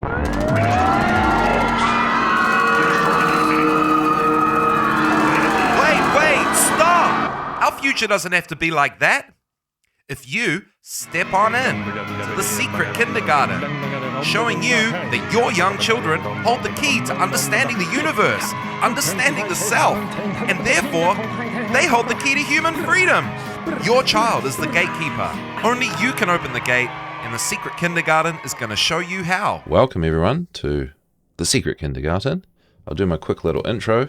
Wait, stop! Our future doesn't have to be like that. If you step on in to the secret kindergarten, showing you that your young children hold the key to understanding the universe, understanding the self, and therefore, they hold the key to human freedom. Your child is the gatekeeper. Only you can open the gate, and the secret kindergarten is going to show you how. Welcome everyone to the secret kindergarten. I'll do my quick little intro.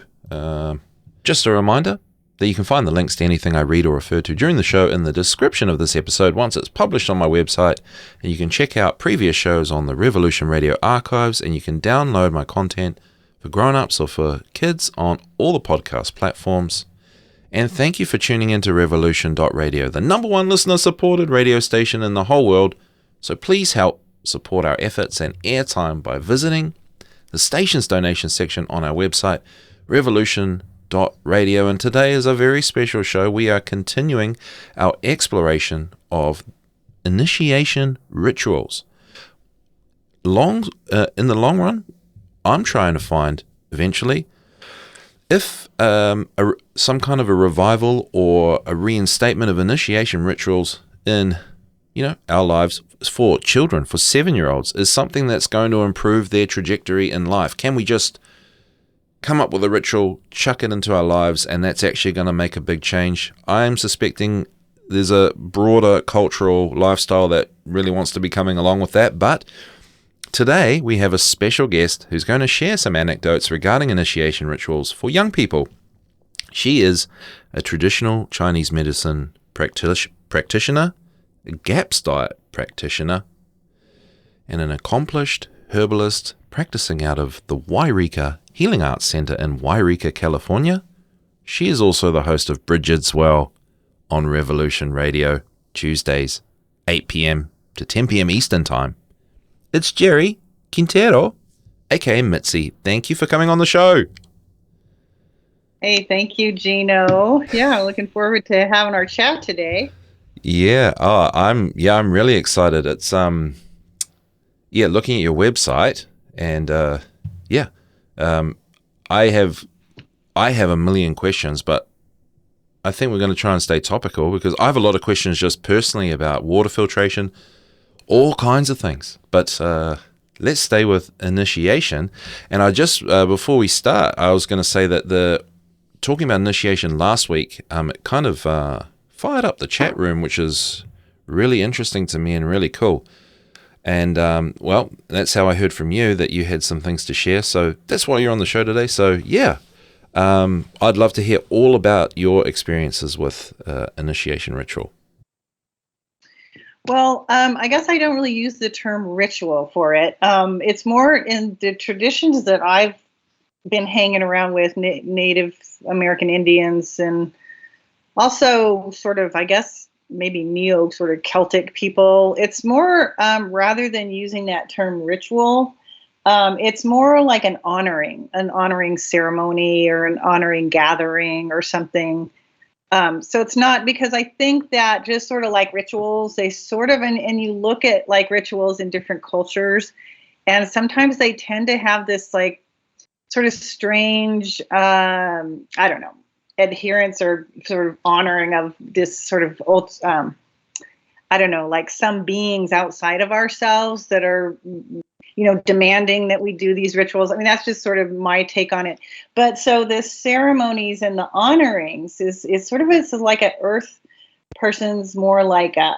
Just a reminder that you can find the links to anything I read or refer to during the show in the description of this episode once it's published on my website, and you can check out previous shows on the Revolution Radio archives, and you can download my content for grown-ups or for kids on all the podcast platforms. And thank you for tuning into Revolution.Radio, the #1 listener-supported radio station in the whole world. So please help support our efforts and airtime by visiting the station's donation section on our website, Revolution.Radio. And today is a very special show. We are continuing our exploration of initiation rituals. In the long run, I'm trying to find eventually if some kind of a revival or a reinstatement of initiation rituals in our lives for children, for 7-year-olds, is something that's going to improve their trajectory in life. Can we just come up with a ritual, chuck it into our lives, and that's actually going to make a big change? I'm suspecting there's a broader cultural lifestyle that really wants to be coming along with that, but today we have a special guest who's going to share some anecdotes regarding initiation rituals for young people. She is a traditional Chinese medicine practitioner, a GAPS diet practitioner, and an accomplished herbalist practicing out of the Yreka Healing Arts Centre in Yreka, California. She is also the host of Brigid's Well on Revolution Radio, Tuesdays, 8 p.m. to 10 p.m. Eastern Time. It's Geri Quintero, aka Mitzie. Thank you for coming on the show. Hey, thank you, Gino. Yeah, looking forward to having our chat today. I'm really excited. It's looking at your website, and I have a million questions, but I think we're going to try and stay topical because I have a lot of questions just personally about water filtration, all kinds of things. But let's stay with initiation. And I just before we start, I was going to say that talking about initiation last week, it kind of fired up the chat room, which is really interesting to me and really cool. And, that's how I heard from you that you had some things to share. So that's why you're on the show today. So, I'd love to hear all about your experiences with initiation ritual. Well, I guess I don't really use the term ritual for it. It's more in the traditions that I've been hanging around with Native American Indians, and also sort of, I guess, maybe neo sort of Celtic people. It's more, rather than using that term ritual, it's more like an honoring ceremony or an honoring gathering or something. So it's not, because I think that just sort of like rituals, they sort of, and you look at like rituals in different cultures, and sometimes they tend to have this like sort of strange, adherence or sort of honoring of this sort of old, like some beings outside of ourselves that are, demanding that we do these rituals. I mean, that's just sort of my take on it. But so the ceremonies and the honorings is sort of, it's like an earth person's more like a,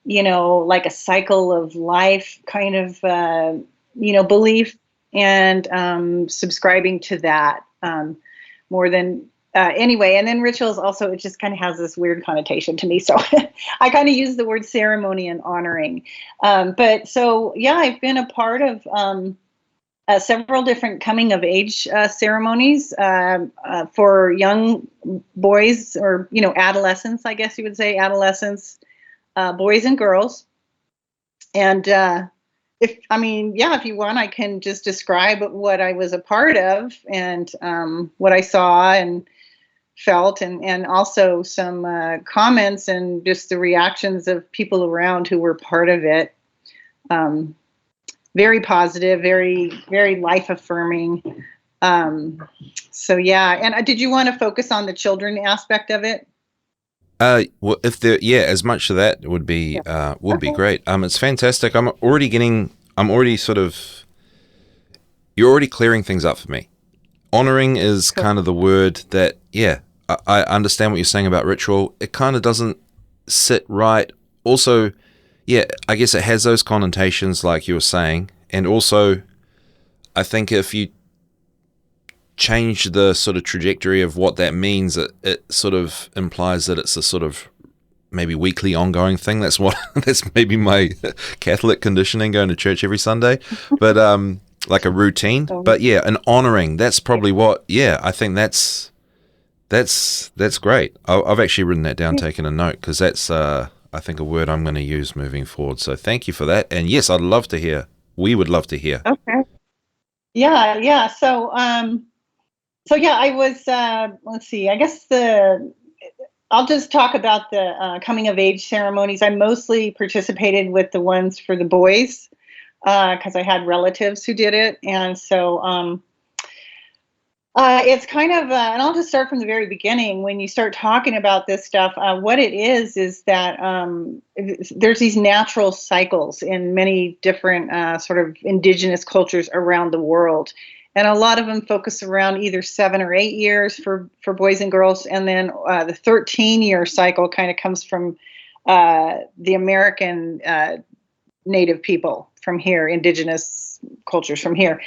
like a cycle of life kind of, belief, and subscribing to that more than anyway. And then rituals also, it just kind of has this weird connotation to me. So I kind of use the word ceremony and honoring. But so, I've been a part of several different coming of age ceremonies for young boys, or, adolescents, I guess you would say, adolescents, boys and girls. And if you want, I can just describe what I was a part of and what I saw and felt, and also some comments and just the reactions of people around who were part of it. very positive, very, very life affirming. So yeah. And did you want to focus on the children aspect of it? Well, if there, yeah, as much of that would be great. It's fantastic. I'm already sort of, you're already clearing things up for me. Honoring is Cool. kind of the word that, yeah, I understand what you're saying about ritual. It kind of doesn't sit right. Also, yeah, I guess it has those connotations like you were saying. And also, I think if you change the sort of trajectory of what that means, it sort of implies that it's a sort of maybe weekly ongoing thing. That's maybe my Catholic conditioning, going to church every Sunday, but like a routine. But yeah, an honoring, that's probably what, yeah, I think that's great. I've actually written that down, taken a note, because that's I think a word I'm going to use moving forward. So thank you for that. And yes, we would love to hear. Okay. Yeah. So yeah, I was, let's see, I guess I'll just talk about the coming of age ceremonies. I mostly participated with the ones for the boys because I had relatives who did it. And so it's kind of, and I'll just start from the very beginning. When you start talking about this stuff, what it is that there's these natural cycles in many different sort of indigenous cultures around the world. And a lot of them focus around either 7 or 8 years for boys and girls. And then the 13-year cycle kind of comes from the American Native people from here, indigenous cultures from here,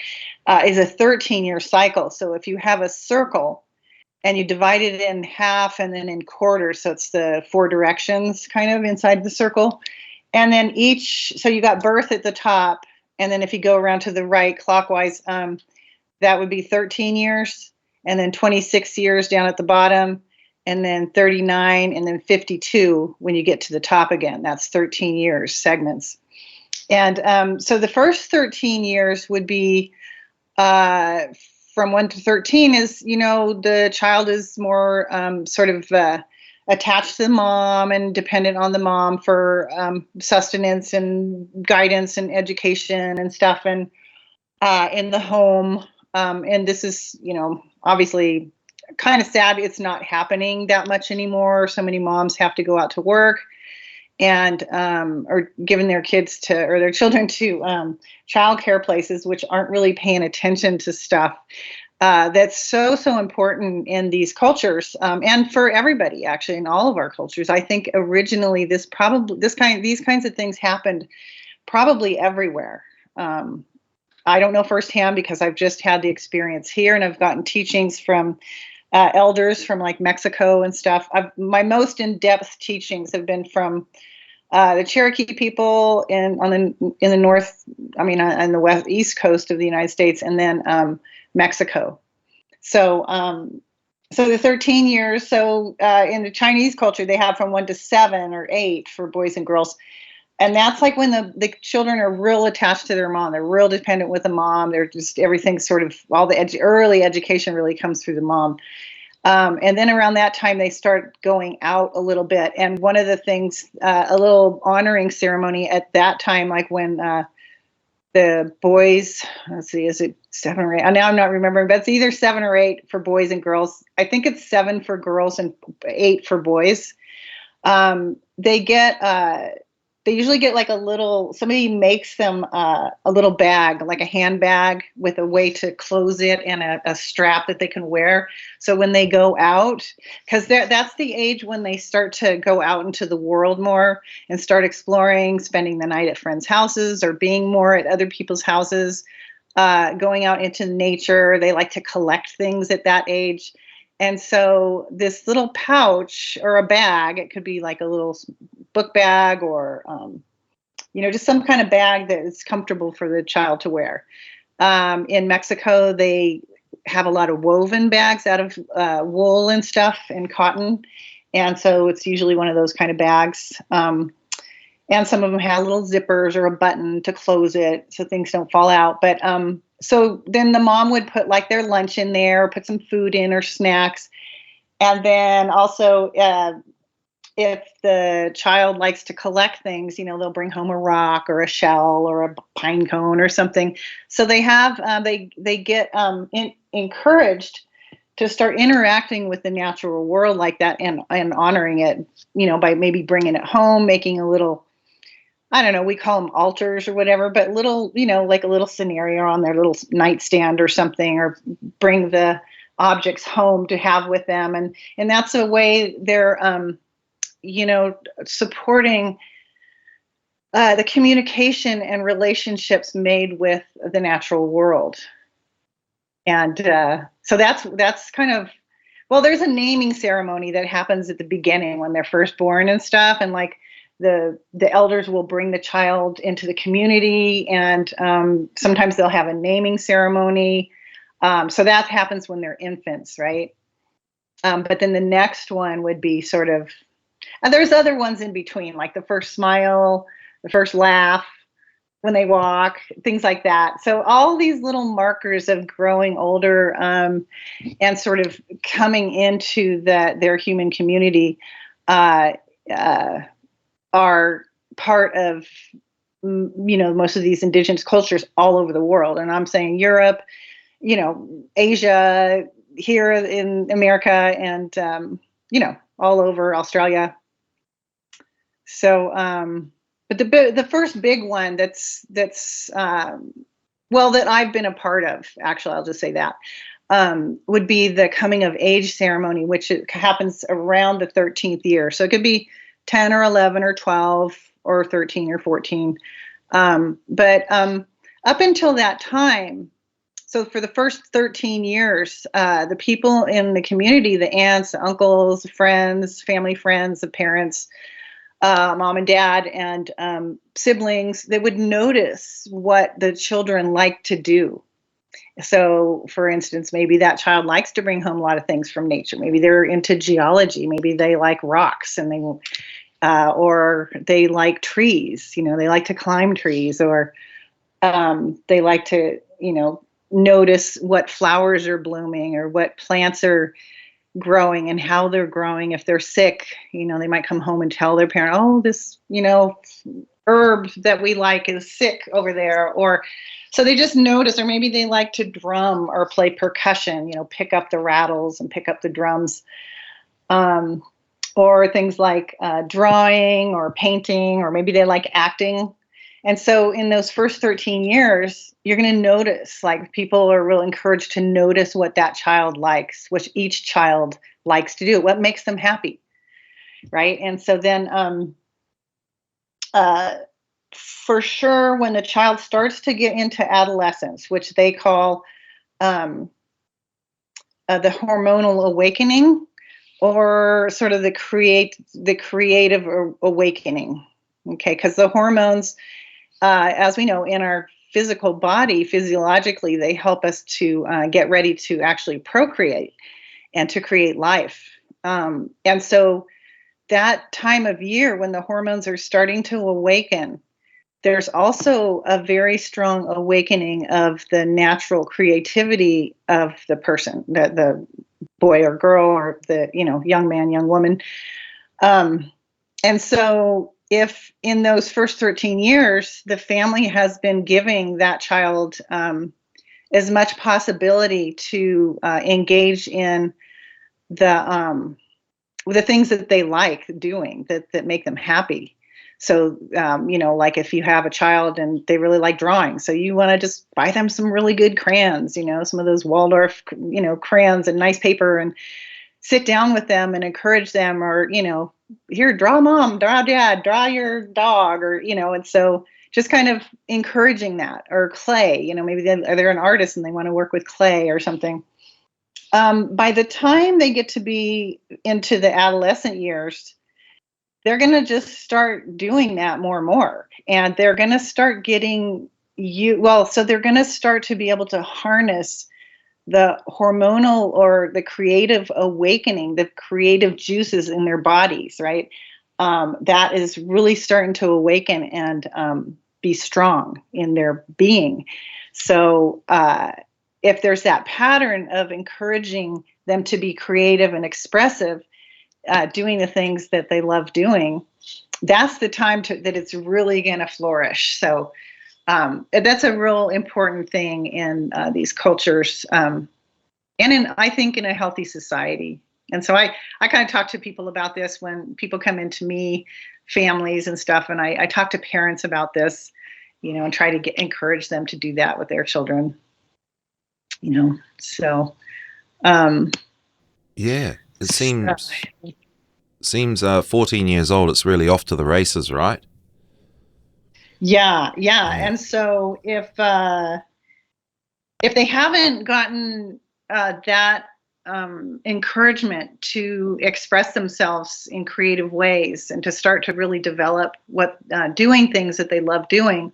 is a 13-year cycle. So if you have a circle and you divide it in half and then in quarters, so it's the 4 directions kind of inside the circle. And then so you got birth at the top. And then if you go around to the right clockwise, that would be 13 years, and then 26 years down at the bottom, and then 39, and then 52 when you get to the top again. That's 13 years segments. And so the first 13 years would be from 1 to 13 is, the child is more sort of attached to the mom and dependent on the mom for sustenance and guidance and education and stuff, and in the home. And this is, obviously kind of sad. It's not happening that much anymore. So many moms have to go out to work and or giving their children to childcare places, which aren't really paying attention to stuff that's so important in these cultures, and for everybody actually in all of our cultures. I think originally these kinds of things happened probably everywhere. I don't know firsthand because I've just had the experience here, and I've gotten teachings from elders from like Mexico and stuff. My most in-depth teachings have been from the Cherokee people in the north, on the east coast of the United States, and then Mexico. So the 13 years. So in the Chinese culture, they have from 1 to 7 or 8 for boys and girls. And that's like when the children are real attached to their mom. They're real dependent with the mom. They're just, everything's sort of, all the early education really comes through the mom. And then around that time, they start going out a little bit. And one of the things, a little honoring ceremony at that time, like when the boys, let's see, is it 7 or 8? Now I'm not remembering, but it's either 7 or 8 for boys and girls. I think it's 7 for girls and 8 for boys. They usually get like somebody makes them a little bag, like a handbag with a way to close it and a strap that they can wear. So when they go out, because that's the age when they start to go out into the world more and start exploring, spending the night at friends' houses or being more at other people's houses, going out into nature. They like to collect things at that age. And so this little pouch or a bag, it could be like a little book bag or, just some kind of bag that is comfortable for the child to wear. In Mexico, they have a lot of woven bags out of wool and stuff and cotton. And so it's usually one of those kind of bags. And some of them have little zippers or a button to close it so things don't fall out. But so then the mom would put like their lunch in there, put some food in or snacks. And then also if the child likes to collect things, they'll bring home a rock or a shell or a pine cone or something. So they have they get encouraged to start interacting with the natural world like that, and honoring it, by maybe bringing it home, making a little, I don't know, we call them altars or whatever, but little, like a little scenario on their little nightstand or something, or bring the objects home to have with them. And that's a way they're, supporting the communication and relationships made with the natural world. And so that's kind of, well, there's a naming ceremony that happens at the beginning when they're first born and stuff. And like the elders will bring the child into the community, and sometimes they'll have a naming ceremony. So that happens when they're infants, right? But then the next one would be sort of, and there's other ones in between, like the first smile, the first laugh, when they walk, things like that. So all these little markers of growing older and sort of coming into their human community are part of, most of these indigenous cultures all over the world. And I'm saying Europe, Asia, here in America, and, all over Australia. So, but the first big one that's that I've been a part of, actually, I'll just say that, would be the coming of age ceremony, which happens around the 13th year. So it could be 10 or 11 or 12 or 13 or 14. But up until that time, so for the first 13 years, the people in the community, the aunts, the uncles, friends, family friends, the parents, mom and dad, and siblings, they would notice what the children like to do. So, for instance, maybe that child likes to bring home a lot of things from nature. Maybe they're into geology. Maybe they like rocks, and or they like trees. They like to climb trees, or they like to, notice what flowers are blooming or what plants are growing and how they're growing. If they're sick, they might come home and tell their parent, oh, this, herb that we like is sick over there. Or so they just notice, or maybe they like to drum or play percussion, pick up the rattles and pick up the drums. Or things like drawing or painting, or maybe they like acting. And so in those first 13 years, you're going to notice, like, people are real encouraged to notice what that child likes, which each child likes to do, what makes them happy, right? And so then for sure, when the child starts to get into adolescence, which they call the hormonal awakening, or sort of the creative awakening, okay? Because the hormones, as we know, in our physical body, physiologically, they help us to get ready to actually procreate and to create life. And so that time of year when the hormones are starting to awaken, there's also a very strong awakening of the natural creativity of the person, the boy or girl, or the young man, young woman. And so if in those first 13 years, the family has been giving that child as much possibility to engage in the things that they like doing, that make them happy. So, like if you have a child and they really like drawing, so you want to just buy them some really good crayons, some of those Waldorf, crayons and nice paper, and sit down with them and encourage them, or, here, draw mom, draw dad, draw your dog, or, and so just kind of encouraging that. Or clay, maybe they're an artist and they want to work with clay or something. By the time they get to be into the adolescent years, they're going to just start doing that more and more. And they're going to start getting so they're going to start to be able to harness the hormonal or the creative awakening, the creative juices in their bodies, right? That is really starting to awaken and be strong in their being. So if there's that pattern of encouraging them to be creative and expressive, doing the things that they love doing, that's the time that it's really going to flourish. So that's a real important thing in these cultures, and I think in a healthy society. And so I kind of talk to people about this when people come into me, families and stuff, and I talk to parents about this, and try to encourage them to do that with their children. So yeah, it seems 14 years old, it's really off to the races, right? Yeah. And so if they haven't gotten that encouragement to express themselves in creative ways and to start to really develop doing things that they love doing,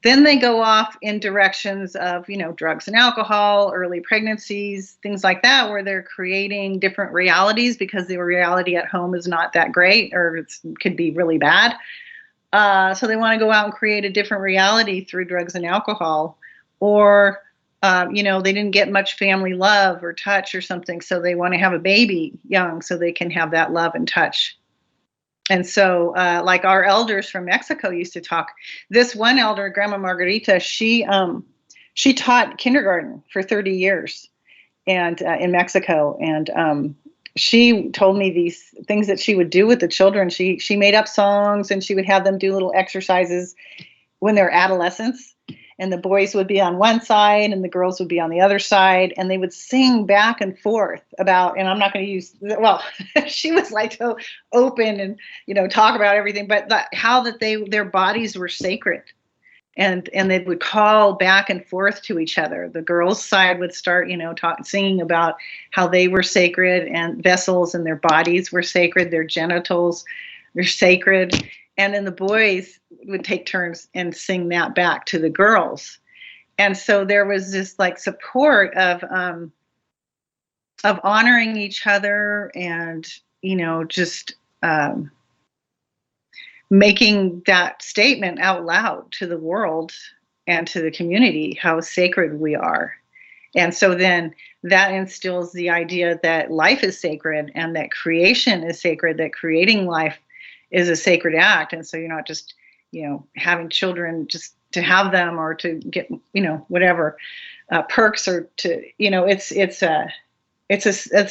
then they go off in directions of, drugs and alcohol, early pregnancies, things like that, where they're creating different realities because the reality at home is not that great, or it could be really bad. So they want to go out and create a different reality through drugs and alcohol, or, they didn't get much family love or touch or something. So they want to have a baby young so they can have that love and touch. And so, like our elders from Mexico used to talk. This one elder, Grandma Margarita, she taught kindergarten for 30 years, and in Mexico. And she told me these things that she would do with the children. She made up songs, and she would have them do little exercises when they're adolescents. And the boys would be on one side and the girls would be on the other side, and they would sing back and forth about, and I'm not going to use, she was like so open and, talk about everything, but how that their bodies were sacred. And they would call back and forth to each other. The girls' side would start, singing about how they were sacred and vessels, and their bodies were sacred, their genitals were sacred. And then the boys would take turns and sing that back to the girls. And so there was this like support of honoring each other and, just making that statement out loud to the world and to the community, how sacred we are. And so then that instills the idea that life is sacred and that creation is sacred, that creating life is a sacred act. And so you're not just, having children just to have them or to get, whatever perks, or to, it's a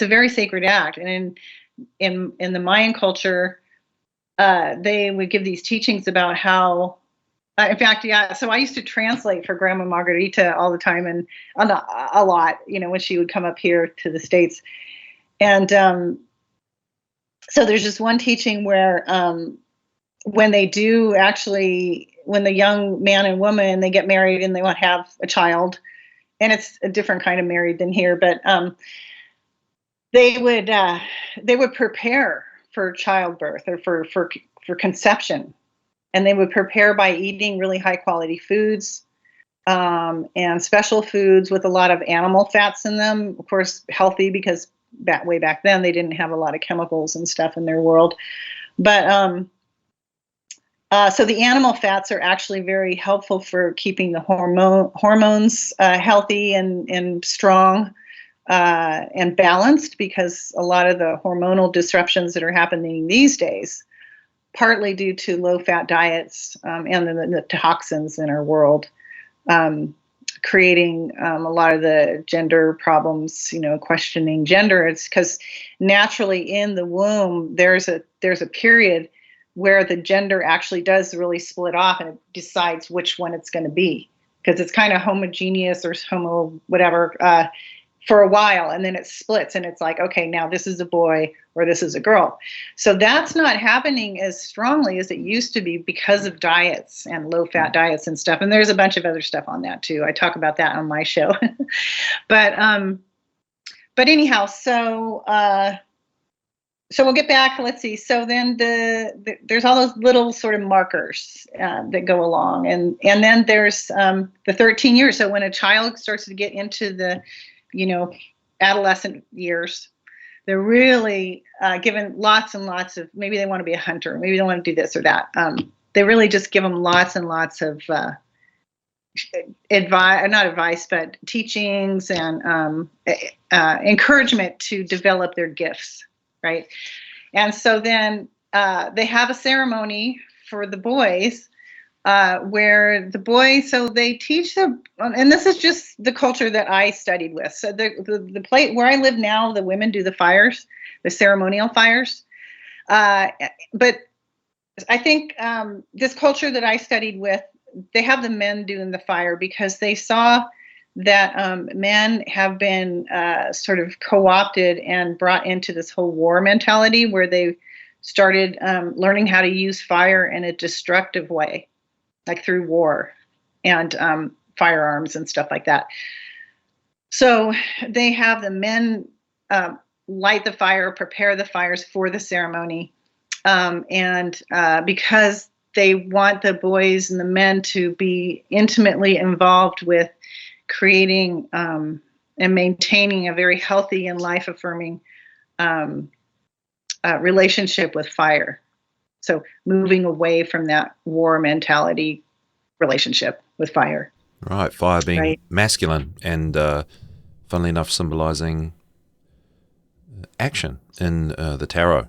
very sacred act. And in the Mayan culture, they would give these teachings about how, in fact, yeah. So I used to translate for Grandma Margarita all the time, and a lot, when she would come up here to the States. And so there's just one teaching where when the young man and woman, they get married and they want to have a child, and it's a different kind of married than here, but they would prepare for childbirth or for conception, and they would prepare by eating really high quality foods and special foods with a lot of animal fats in them. Of course, healthy, because way back then they didn't have a lot of chemicals and stuff in their world. But so the animal fats are actually very helpful for keeping the hormones healthy and strong and balanced, because a lot of the hormonal disruptions that are happening these days, partly due to low-fat diets and the toxins in our world, creating a lot of the gender problems, questioning gender. It's because naturally in the womb, there's a period where the gender actually does really split off, and it decides which one it's going to be, because it's kind of homogeneous or homo whatever for a while, and then it splits, and it's like, okay, now this is a boy or this is a girl. So that's not happening as strongly as it used to be because of diets and low-fat diets and stuff. And there's a bunch of other stuff on that too. I talk about that on my show. But anyhow, so we'll get back. Let's see. So then there's all those little sort of markers that go along, and then there's the 13 years. So when a child starts to get into the adolescent years, they're really given lots and lots of, maybe they want to be a hunter, maybe they want to do this or that. They really just give them lots and lots of not advice, but teachings and encouragement to develop their gifts. right? And so then they have a ceremony for the boys where the boys, so they teach them, and this is just the culture that I studied with. So the place where I live now, the women do the fires, the ceremonial fires. But I think this culture that I studied with, they have the men doing the fire because they saw that men have been sort of co-opted and brought into this whole war mentality where they started learning how to use fire in a destructive way, like through war and firearms and stuff like that. So they have the men light the fire, prepare the fires for the ceremony. And because they want the boys and the men to be intimately involved with creating and maintaining a very healthy and life-affirming relationship with fire. So moving away from that war mentality relationship with fire. Right, fire being masculine and, funnily enough, symbolizing action in the tarot.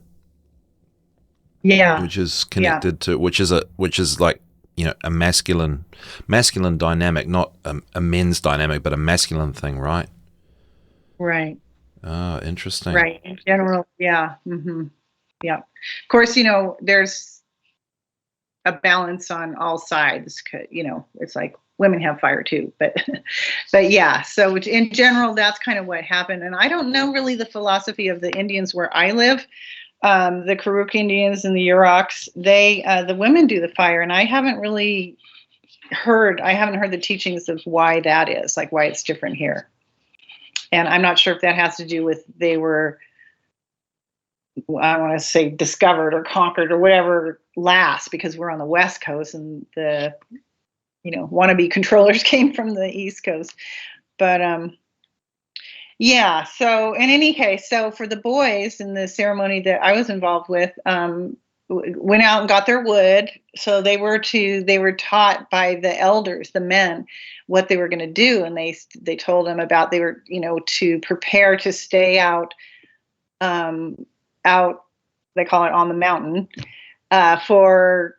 Yeah, which is connected to which is like, you know, a masculine dynamic, not a men's dynamic, but a masculine thing, right? Right. Oh, interesting. Right. In general, yeah. Mm-hmm. Yeah. Of course, you know, there's a balance on all sides. You know, it's like women have fire too, but yeah. So in general, that's kind of what happened. And I don't know really the philosophy of the Indians where I live. The Karuk Indians and the Yuraks, the women do the fire, and I haven't heard the teachings of why that is, like why it's different here. And I'm not sure if that has to do with they were, I want to say, discovered or conquered or whatever last, because we're on the West Coast and the, you know, wannabe controllers came from the East Coast. But yeah, so in any case, so for the boys in the ceremony that I was involved with, went out and got their wood. So they were taught by the elders, the men, what they were going to do. And they told them about, they were, you know, to prepare to stay out, they call it on the mountain, for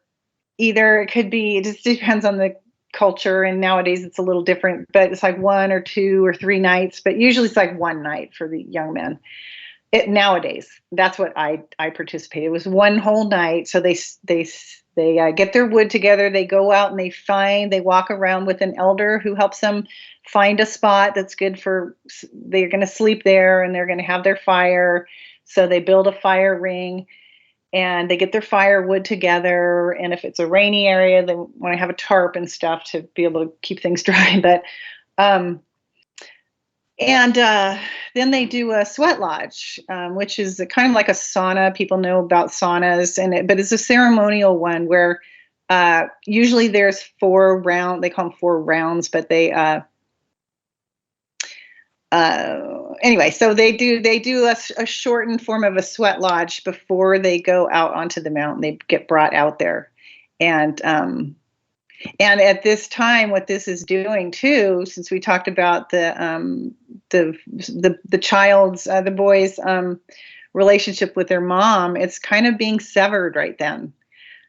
either, it could be, it just depends on the culture, and nowadays it's a little different, but it's like 1 or 2 or 3 nights, but usually it's like 1 night for the young men. Nowadays, that's what I participated. It was 1 whole night. So they get their wood together. They go out and they walk around with an elder who helps them find a spot that's good for. They're going to sleep there and they're going to have their fire. So they build a fire ring. And they get their firewood together. And if it's a rainy area, they want to have a tarp and stuff to be able to keep things dry. But, then they do a sweat lodge, which is kind of like a sauna. People know about saunas, but it's a ceremonial one where usually there's 4 rounds. They call them 4 rounds, but they anyway, so they do a shortened form of a sweat lodge before they go out onto the mountain. They get brought out there, and at this time, what this is doing too, since we talked about the child's, the boy's relationship with their mom, it's kind of being severed right then.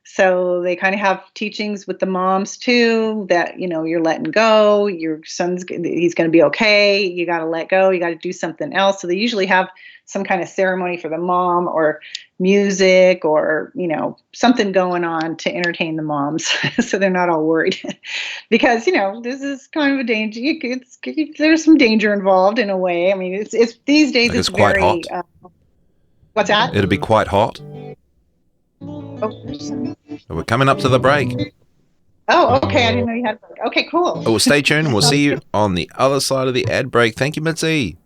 So they kind of have teachings with the moms too, that, you know, you're letting go, your son's, he's going to be okay. You got to let go. You got to do something else. So they usually have some kind of ceremony for the mom, or music, or, you know, something going on to entertain the moms. So they're not all worried because, you know, this is kind of a danger. There's some danger involved in a way. I mean, it's these days it's quite very, hot. What's that? It'll be quite hot. Oh, We're coming up to the break. Oh, okay. I didn't know you had a break. Okay, cool. Well, stay tuned. We'll see you on the other side of the ad break. Thank you, Mitzie.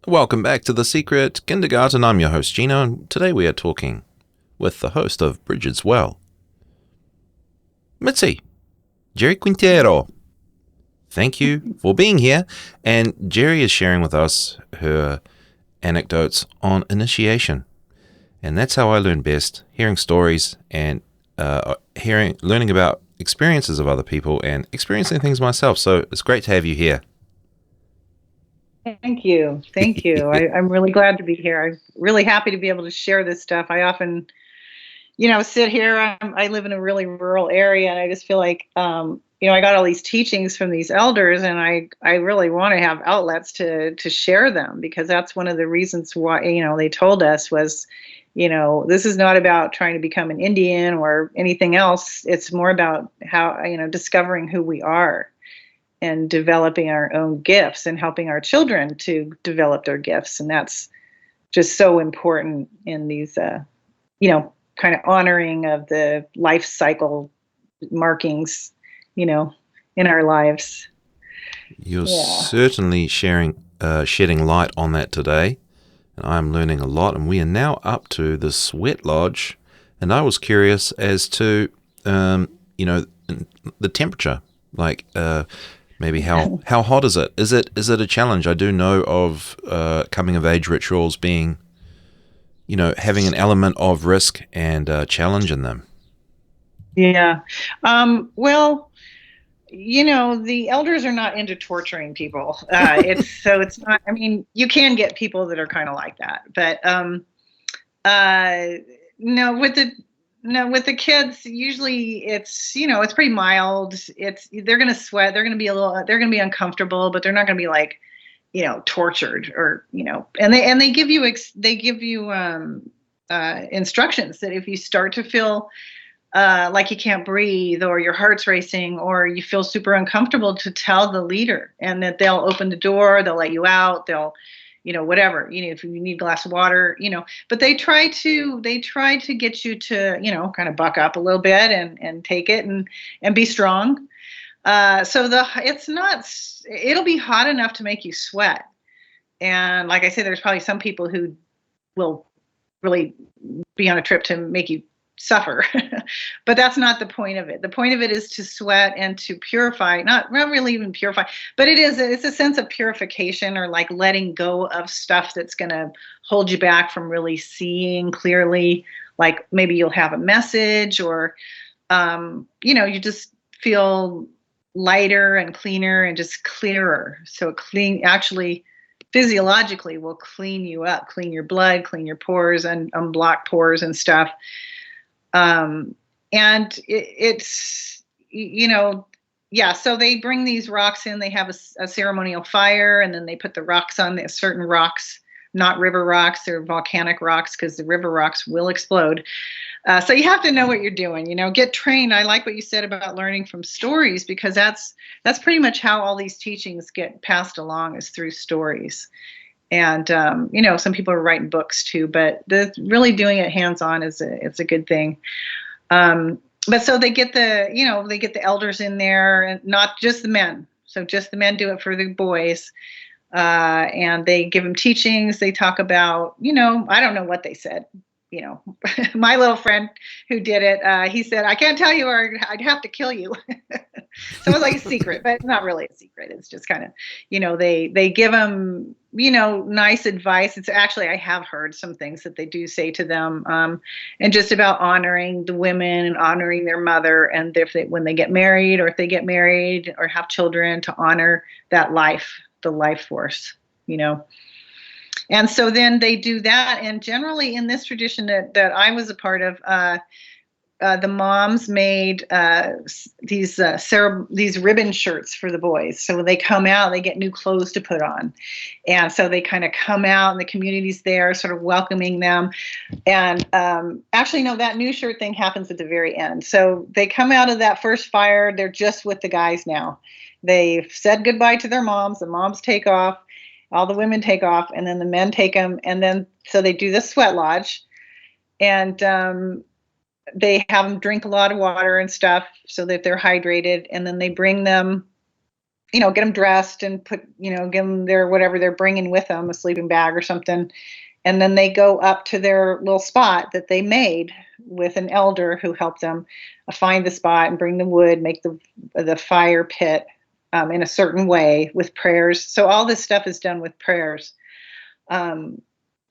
Welcome back to The Secret Kindergarten. I'm your host, Gino, and today we are talking with the host of Brigid's Well, Mitzie, Geri Quintero. Thank you for being here. And Geri is sharing with us her anecdotes on initiation. And that's how I learn best, hearing stories and learning about experiences of other people and experiencing things myself. So it's great to have you here. Thank you. Thank you. I'm really glad to be here. I'm really happy to be able to share this stuff. I often, sit here. I live in a really rural area, and I just feel like, I got all these teachings from these elders, and I really want to have outlets to share them, because that's one of the reasons why, they told us was, this is not about trying to become an Indian or anything else. It's more about how, discovering who we are and developing our own gifts and helping our children to develop their gifts. And that's just so important in these, kind of honoring of the life cycle markings, in our lives. You're certainly shedding light on that today. And I'm learning a lot. And we are now up to the sweat lodge. And I was curious as to, the temperature, like, maybe how hot is it? Is it a challenge? I do know of coming of age rituals being, having an element of risk and challenge in them. Yeah. Well, the elders are not into torturing people. It's not. I mean, you can get people that are kind of like that, but no, with the kids, usually it's pretty mild. They're going to sweat. They're going to be uncomfortable, but they're not going to be like, tortured or, and they give you instructions that if you start to feel like you can't breathe, or your heart's racing, or you feel super uncomfortable, to tell the leader, and that they'll open the door, they'll let you out, they'll, whatever, if you need a glass of water, but they try to get you to, kind of buck up a little bit and take it and be strong. So it'll be hot enough to make you sweat. And like I said, there's probably some people who will really be on a trip to make you suffer, but that's not the point of it. The point of it is to sweat and to purify, not really even purify, but it's a sense of purification, or like letting go of stuff that's going to hold you back from really seeing clearly. Like maybe you'll have a message, or you just feel lighter and cleaner and just clearer. So actually physiologically will clean you up, clean your blood, clean your pores, and unblock pores and stuff. And it's, so they bring these rocks in, they have a ceremonial fire, and then they put the rocks on certain rocks, not river rocks, they're volcanic rocks, because the river rocks will explode. So you have to know what you're doing, get trained. I like what you said about learning from stories, because that's pretty much how all these teachings get passed along, is through stories. And, some people are writing books too, but really doing it hands-on it's a good thing. But so they get the elders in there, and not just the men. So just the men do it for the boys. And they give them teachings. They talk about, I don't know what they said. My little friend who did it, he said, I can't tell you, or I'd have to kill you. So it was like a secret, but not really a secret. It's just kind of, they give them, nice advice. It's actually, I have heard some things that they do say to them, and just about honoring the women and honoring their mother. And when they get married, or if they get married or have children, to honor that life, the life force, And so then they do that. And generally in this tradition that I was a part of, the moms made these ribbon shirts for the boys. So when they come out, they get new clothes to put on. And so they kind of come out, and the community's there sort of welcoming them. And actually, no, that new shirt thing happens at the very end. So they come out of that first fire. They're just with the guys now. They've said goodbye to their moms. The moms take off. All the women take off, and then the men take them. And then, so they do the sweat lodge, and they have them drink a lot of water and stuff so that they're hydrated. And then they bring them, get them dressed and give them their, whatever they're bringing with them, a sleeping bag or something. And then they go up to their little spot that they made with an elder who helped them find the spot and bring the wood, make the fire pit. In a certain way with prayers. So all this stuff is done with prayers. And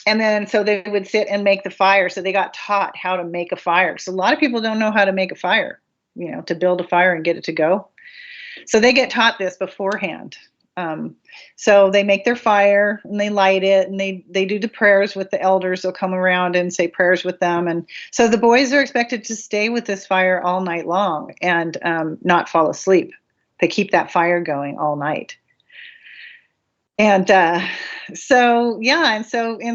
then so they would sit and make the fire. So they got taught how to make a fire. So a lot of people don't know how to make a fire, to build a fire and get it to go. So they get taught this beforehand. So they make their fire and they light it, and they do the prayers with the elders. They'll come around and say prayers with them. And so the boys are expected to stay with this fire all night long and not fall asleep. They keep that fire going all night. And and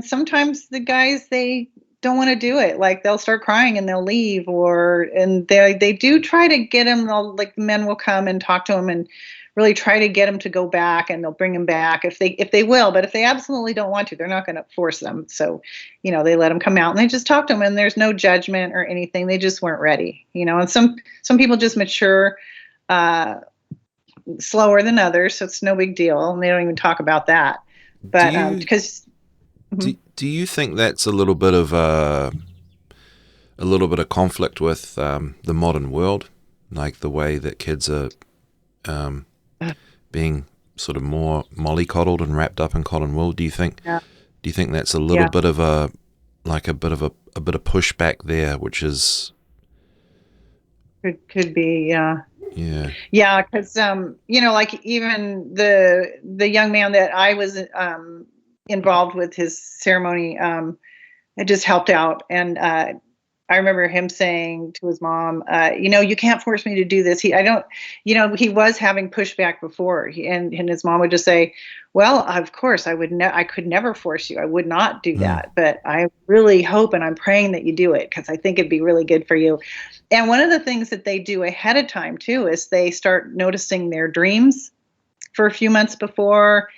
sometimes the guys, they don't want to do it. Like they'll start crying and they'll leave, and they do try to get them. Like the men will come and talk to them and really try to get them to go back, and they'll bring them back if they will. But if they absolutely don't want to, they're not going to force them. So, they let them come out and they just talk to them, and there's no judgment or anything. They just weren't ready, and some people just mature slower than others, so it's no big deal, and they don't even talk about that. But because do you think that's a little bit of conflict with the modern world, like the way that kids are being sort of more mollycoddled and wrapped up in cotton wool? Do you think that's a little bit of a bit of pushback there, which is could be, yeah. Yeah, because like even the young man that I was involved with his ceremony, it just helped out, and I remember him saying to his mom, you can't force me to do this. He was having pushback before, and his mom would just say, well, of course I could never force you. I would not do that, but I really hope and I'm praying that you do it, because I think it'd be really good for you. And one of the things that they do ahead of time too is they start noticing their dreams for a few months before.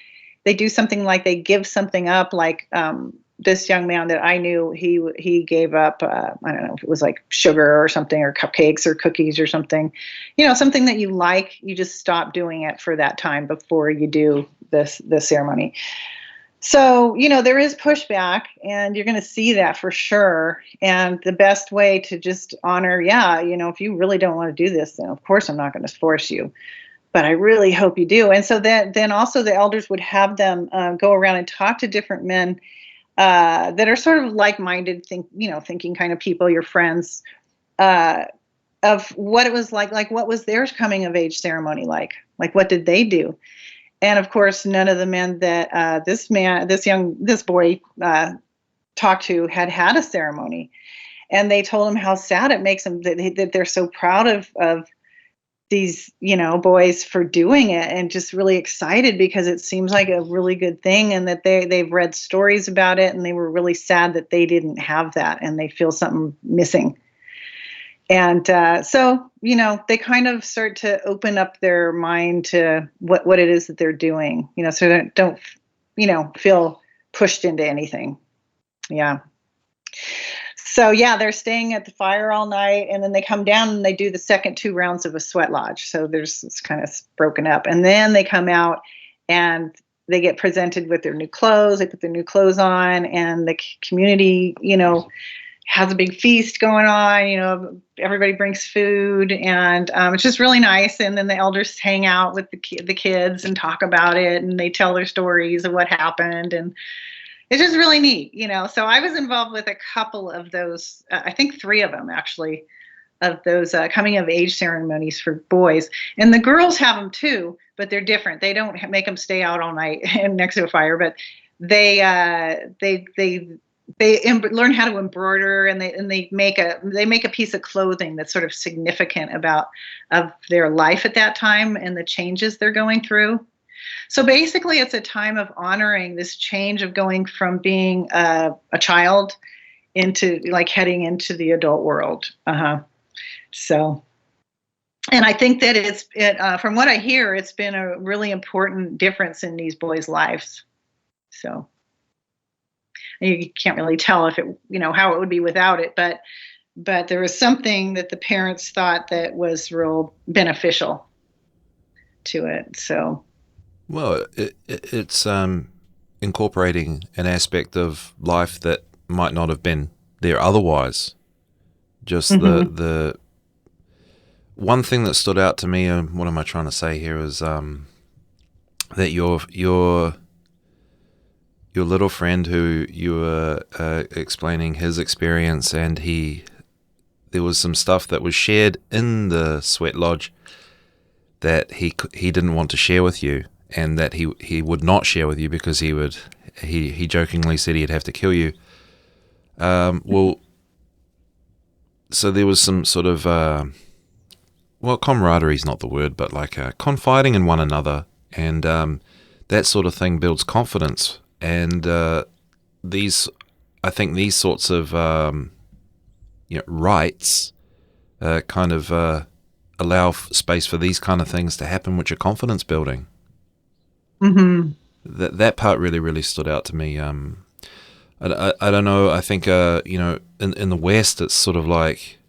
They do something like they give something up, like this young man that I knew, he gave up, I don't know if it was like sugar or something, or cupcakes or cookies or something, something that you like, you just stop doing it for that time before you do the ceremony. So, there is pushback, and you're going to see that for sure. And the best way to just honor, if you really don't want to do this, then of course I'm not going to force you, but I really hope you do. And so then also the elders would have them go around and talk to different men that are sort of like-minded, thinking kind of people, your friends, of what it was like what was their coming of age ceremony like what did they do? And of course, none of the men that this boy talked to had a ceremony, and they told him how sad it makes them that they're so proud of these, boys for doing it, and just really excited because it seems like a really good thing, and that they've read stories about it, and they were really sad that they didn't have that, and they feel something missing. And so, they kind of start to open up their mind to what it is that they're doing, so they don't, feel pushed into anything. Yeah. So, they're staying at the fire all night, and then they come down and they do the second 2 rounds of a sweat lodge. So it's kind of broken up. And then they come out and they get presented with their new clothes. They put their new clothes on, and the community, has a big feast going on. Everybody brings food, and it's just really nice. And then the elders hang out with the kids and talk about it, and they tell their stories of what happened, and it's just really neat, So I was involved with a couple of those, I think 3 of them actually, of those coming of age ceremonies for boys. And the girls have them too, but they're different. They don't make them stay out all night next to a fire, but they learn how to embroider, and they make a piece of clothing that's sort of significant of their life at that time and the changes they're going through. So basically, it's a time of honoring this change of going from being a child into heading into the adult world. So, and I think that from what I hear, it's been a really important difference in these boys' lives. So you can't really tell if it, how it would be without it, but there was something that the parents thought that was real beneficial to it. So. Well, it's incorporating an aspect of life that might not have been there otherwise. Just the one thing that stood out to me, and what am I trying to say here, is that your little friend who you were explaining his experience, and there was some stuff that was shared in the sweat lodge that he didn't want to share with you. and that he would not share with you because he jokingly said he'd have to kill you. Well, so there was some sort of camaraderie is not the word, but like confiding in one another, and that sort of thing builds confidence. And I think these sorts of rites kind of allow space for these kind of things to happen, which are confidence building. Mm-hmm. That part really stood out to me. I don't know. I think in the West, it's sort of like,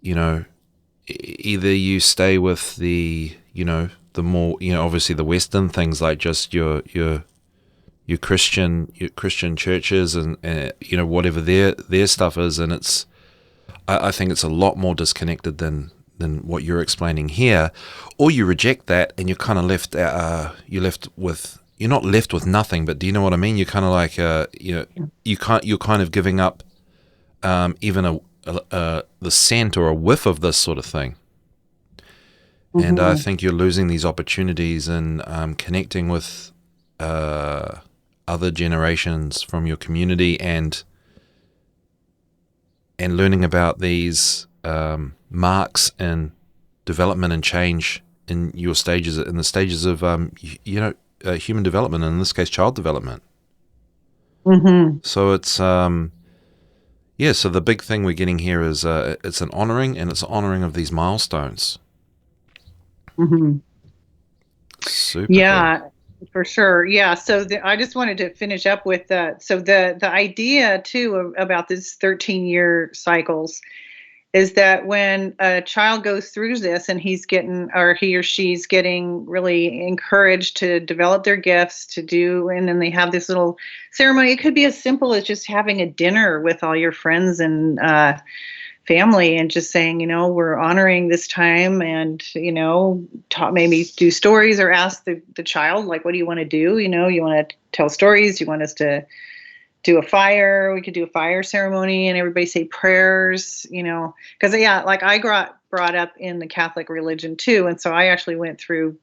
either you stay with the more, obviously the Western things, like just your Christian churches and whatever their stuff is, and it's I think it's a lot more disconnected than what you're explaining here, or you reject that and you're kind of left you're not left with nothing, but do you know what I mean? You're kind of like you're kind of giving up even the scent or a whiff of this sort of thing. Mm-hmm. And I think you're losing these opportunities and connecting with other generations from your community and learning about these marks in development and change in the stages of human development, and in this case child development. Mm-hmm. So it's so the big thing we're getting here is it's an honoring, and it's an honoring of these milestones. Mm-hmm. Super cool. For sure. Yeah. So I just wanted to finish up with so the idea too about this 13-year cycles is that when a child goes through this and he or she's getting really encouraged to develop their gifts and then they have this little ceremony. It could be as simple as just having a dinner with all your friends and family and just saying, we're honoring this time, and, maybe do stories or ask the child, like, what do you want to do? You want to tell stories? You want us to do a fire? We could do a fire ceremony and everybody say prayers, because like I got brought up in the Catholic religion too. And so I actually went through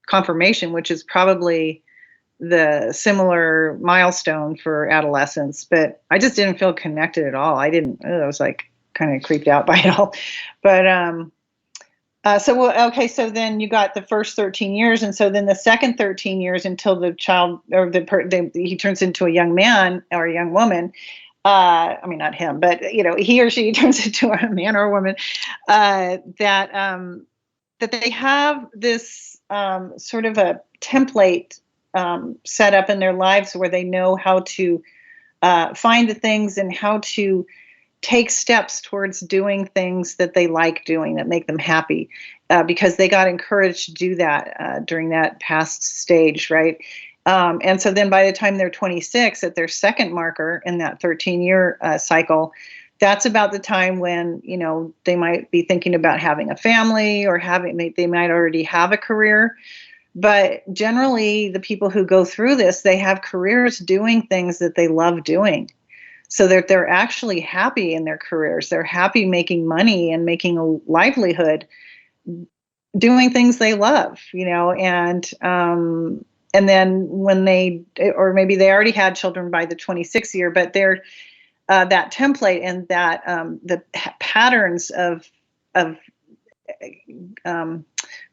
confirmation, which is probably the similar milestone for adolescence, but I just didn't feel connected at all. I was like kind of creeped out by it all. But so then you got the first 13 years. And so then the second 13 years until the child or he turns into a young man or a young woman. I mean, not him, but he or she turns into a man or a woman, that they have this sort of a template set up in their lives where they know how to find the things and how to take steps towards doing things that they like doing that make them happy, because they got encouraged to do that during that past stage, right? And so then by the time they're 26 at their second marker in that 13-year cycle, that's about the time when, they might be thinking about having a family or they might already have a career. But generally, the people who go through this, they have careers doing things that they love doing. So that they're actually happy in their careers. They're happy making money and making a livelihood doing things they love, and then when or maybe they already had children by the 26th year, but they're that template and that the patterns of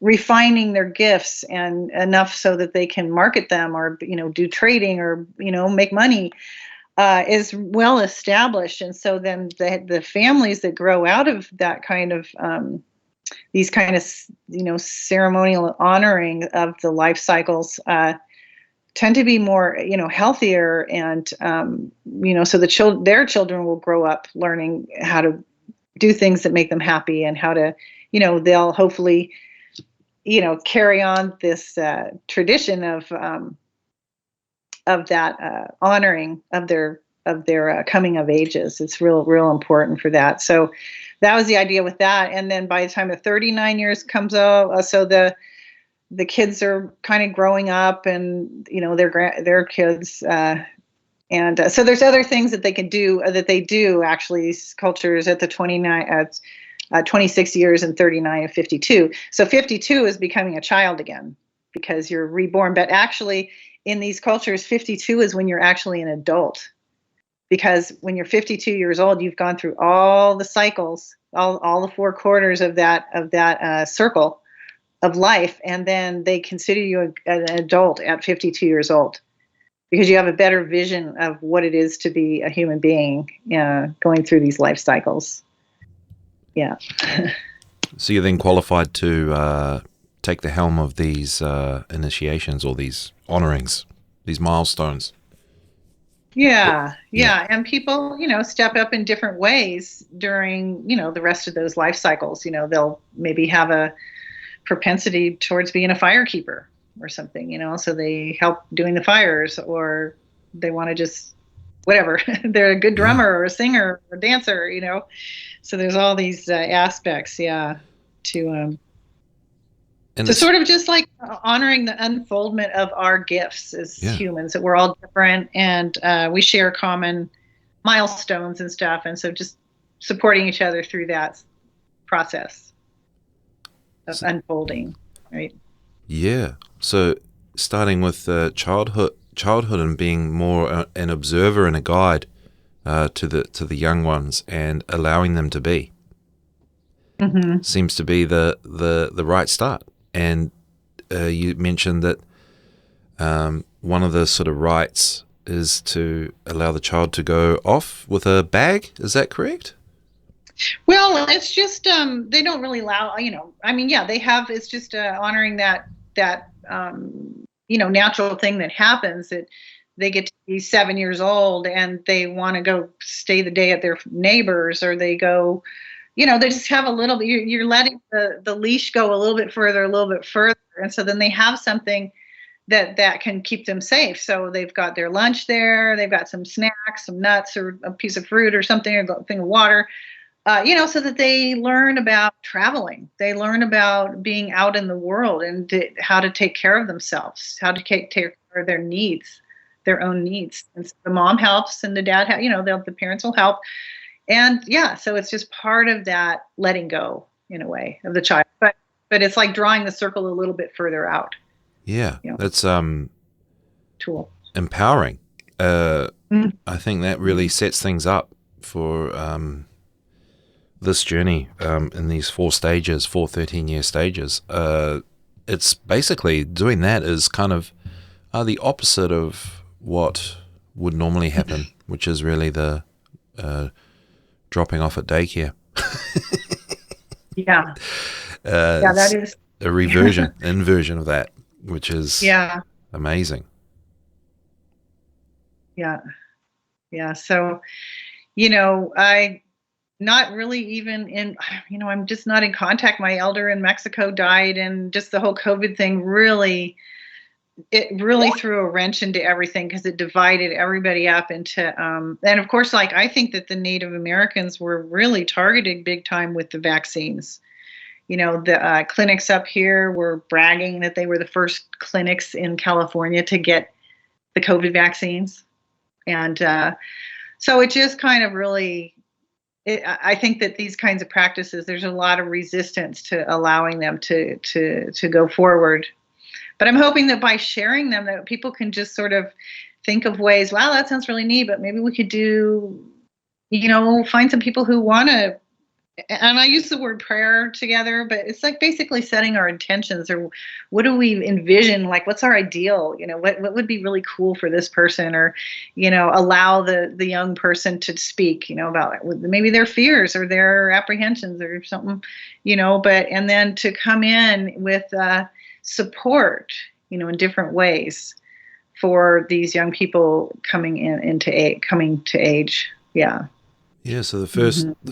refining their gifts and enough so that they can market them or do trading or make money is well established. And so then the families that grow out of that kind of these kind of ceremonial honoring of the life cycles tend to be more healthier, and so their children will grow up learning how to do things that make them happy, and how to they'll hopefully carry on this tradition of that honoring of their coming of ages. It's real important for that. So that was the idea with that. And then by the time the 39 years comes out, so the kids are kind of growing up, and their kids, and so there's other things that they can do that they do actually. These cultures at the 26 years and 39 and 52. So 52 is becoming a child again. because you're reborn. But actually, in these cultures, 52 is when you're actually an adult. Because when you're 52 years old, you've gone through all the cycles, all the four quarters of that circle of life, and then they consider you an adult at 52 years old, because you have a better vision of what it is to be a human being going through these life cycles. Yeah. So you're then qualified to take the helm of these initiations or these honorings, these milestones. Yeah. And people, step up in different ways during, the rest of those life cycles. They'll maybe have a propensity towards being a firekeeper or something, so they help doing the fires, or they want to just, whatever, they're a good drummer or a singer or a dancer, so there's all these aspects, to sort of just like honoring the unfoldment of our gifts as humans, that we're all different, and we share common milestones and stuff. And so just supporting each other through that process of unfolding, right? Yeah. So starting with childhood and being more an observer and a guide to the young ones, and allowing them to be, seems to be the right start. And you mentioned that one of the sort of rites is to allow the child to go off with a bag. Is that correct? Well, it's just they don't really allow. They have. It's just honoring that natural thing that happens, that they get to be 7 years old and they want to go stay the day at their neighbors, or they go. They just have a little bit, you're letting the leash go a little bit further. And so then they have something that can keep them safe. So they've got their lunch there, they've got some snacks, some nuts, or a piece of fruit or something, or a thing of water, so that they learn about traveling. They learn about being out in the world, and how to take care of themselves, how to take care of their needs, their own needs. And so the mom helps, and the dad, the parents will help. And so it's just part of that letting go, in a way, of the child. But it's like drawing the circle a little bit further out. Yeah, that's tool empowering. I think that really sets things up for this journey in these 4 13-year stages. It's basically doing that is kind of the opposite of what would normally happen, which is really the dropping off at daycare. That is a inversion of that, which is amazing. So I not really even in I'm just not in contact. My elder in Mexico died, and just the whole COVID thing really threw a wrench into everything, because it divided everybody up into and of course, like, I think that the Native Americans were really targeted big time with the vaccines. The clinics up here were bragging that they were the first clinics in California to get the COVID vaccines. And so it just kind of really, I think that these kinds of practices, there's a lot of resistance to allowing them to go forward. But I'm hoping that by sharing them, that people can just sort of think of ways, wow, that sounds really neat, but maybe we could do, find some people who want to, and I use the word prayer together, but it's like basically setting our intentions, or what do we envision? Like, what's our ideal? What would be really cool for this person, or, allow the young person to speak, about maybe their fears or their apprehensions or something, and then to come in with support, in different ways for these young people coming to age. Yeah. Yeah. So the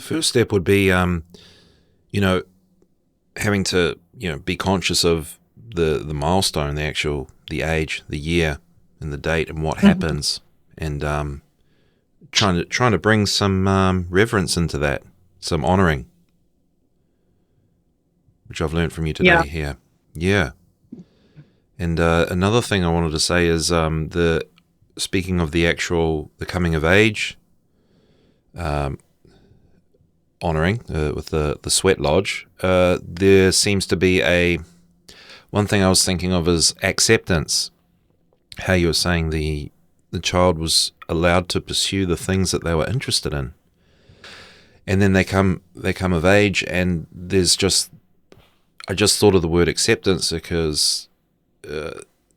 first step would be, having to, be conscious of the milestone, the age, the year, and the date, and what happens, and trying to bring some reverence into that, some honoring, which I've learned from you today here. Yeah. And another thing I wanted to say is speaking of the coming of age, honoring with the sweat lodge, there seems to be one thing I was thinking of is acceptance. How you were saying the child was allowed to pursue the things that they were interested in, and then they come of age, and I just thought of the word acceptance because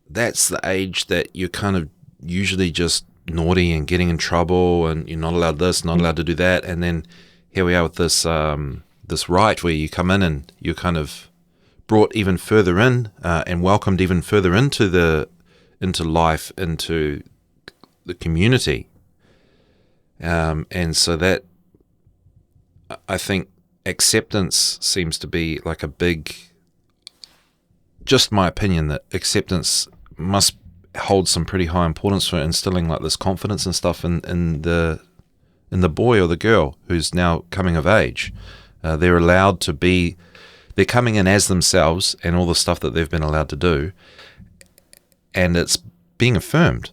that's the age that you're kind of usually just naughty and getting in trouble, and you're not allowed this, not allowed to do that, and then here we are with this this rite where you come in and you're kind of brought even further in and welcomed even further into life, into the community, and so that I think acceptance seems to be like a big, just my opinion, that acceptance must hold some pretty high importance for instilling like this confidence and stuff in the boy or the girl who's now coming of age. They're allowed to be, they're coming in as themselves and all the stuff that they've been allowed to do, and it's being affirmed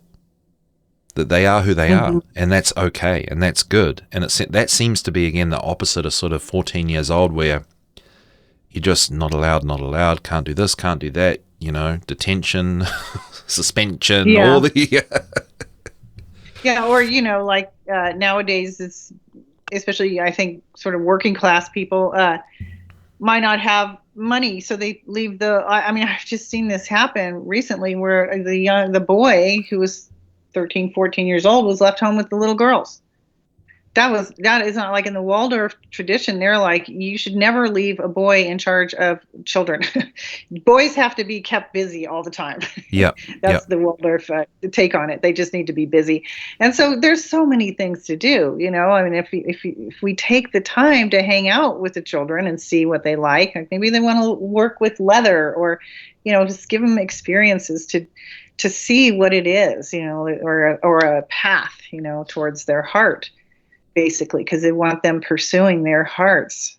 that they are who they are, and that's okay, and that's good. And that seems to be, again, the opposite of sort of 14 years old, where you're just not allowed, can't do this, can't do that, detention, suspension, all the... Yeah, or, like nowadays, it's, especially, I think, sort of working class people might not have money, so they leave I've just seen this happen recently where the boy who was 13, 14 years old was left home with the little girls. That is not like in the Waldorf tradition. They're like, you should never leave a boy in charge of children. Boys have to be kept busy all the time. Yeah. That's the Waldorf take on it. They just need to be busy. And so there's so many things to do, I mean, if we take the time to hang out with the children and see what they like maybe they want to work with leather, or, just give them experiences to see what it is, or a path, towards their heart, basically, because they want them pursuing their hearts.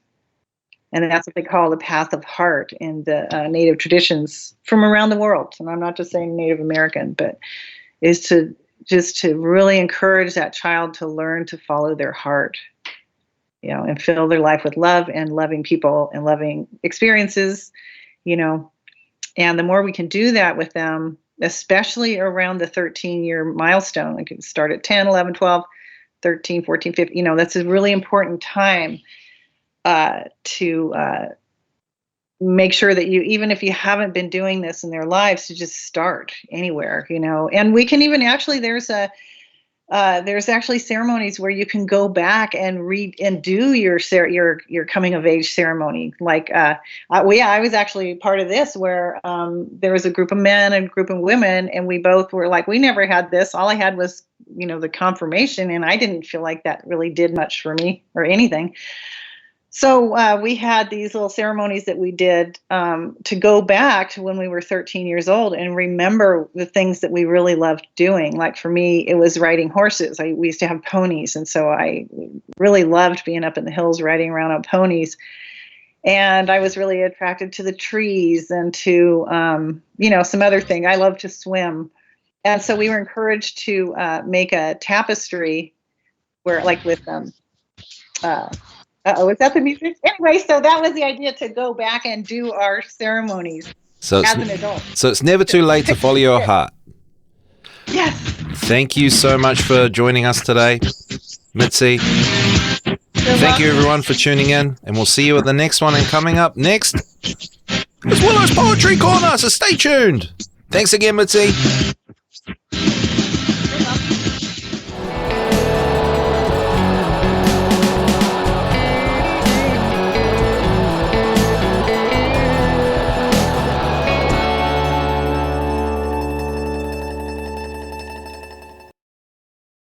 And that's what they call the path of heart in the Native traditions from around the world. And I'm not just saying Native American, but is to really encourage that child to learn to follow their heart, and fill their life with love and loving people and loving experiences, and the more we can do that with them, especially around the 13-year milestone, like it start at 10, 11, 12, 13, 14, 15, that's a really important time to make sure that even if you haven't been doing this in their lives, to just start anywhere, and we can even actually, there's actually ceremonies where you can go back and read and do your coming of age ceremony. Like, I was actually part of this where there was a group of men and a group of women, and we both were like, we never had this. All I had was, the confirmation, and I didn't feel like that really did much for me or anything. So we had these little ceremonies that we did to go back to when we were 13 years old and remember the things that we really loved doing. Like for me, it was riding horses. We used to have ponies, and so I really loved being up in the hills riding around on ponies. And I was really attracted to the trees and to, some other thing. I love to swim. And so we were encouraged to make a tapestry where, like with is that the music? Anyway, so that was the idea, to go back and do our ceremonies as an adult. So it's never too late to follow your heart. Yes. Thank you so much for joining us today, Mitzie. Thank you, everyone, for tuning in, and we'll see you at the next one. And coming up next is Willow's Poetry Corner, so stay tuned. Thanks again, Mitzie.